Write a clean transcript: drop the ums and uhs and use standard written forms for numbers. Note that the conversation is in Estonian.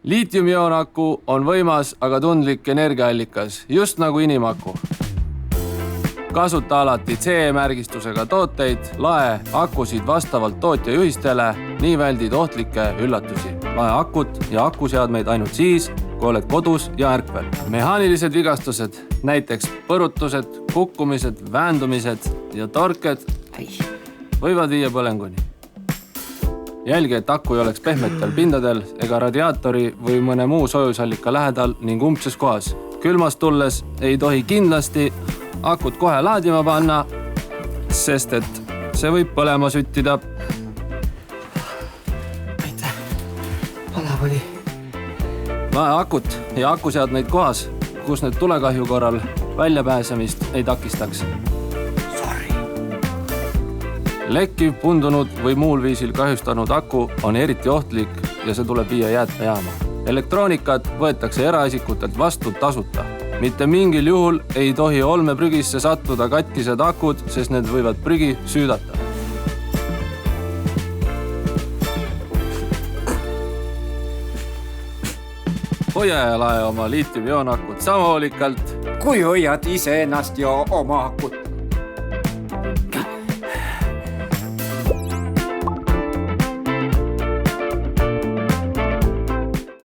Liitiumioon-aku on võimas, aga tundlik energiaallikas, just nagu inimaku. Kasuta alati CE-märgistusega tooteid, lae akusid vastavalt tootja juhistele, nii väldid ohtlikke üllatusi. Lae akut ja akuseadmeid ainult siis, kui oled kodus ja ärkvel. Mehaanilised vigastused, näiteks põrutused, kukkumised, väändumised ja torked võivad viia põlenguni. Jälgi, et aku ei oleks pehmetel pindadel ega radiaatori või mõne muu soojusallika lähedal ning umbses kohas. Külmast tulles ei tohi kindlasti akut kohe laadima panna, sest et see võib põlema süttida. Aitäh, palav oli. Lae akut ja akuseadmeid kohas, kus need tulekahju korral väljapääsemist ei takistaks. Lekkiv, pundunud või muul viisil kahjustanud aku on eriti ohtlik ja see tuleb viia jäätmejaama. Elektroonikat võetakse eraisikutelt vastu tasuta. Mitte mingil juhul ei tohi olmeprügisse sattuda katkised akud, sest need võivad prügi süüdata. Hoia ja lae oma liitiumioon-akut samahoolikalt. Kui hoiad ise ennast ja oma akut.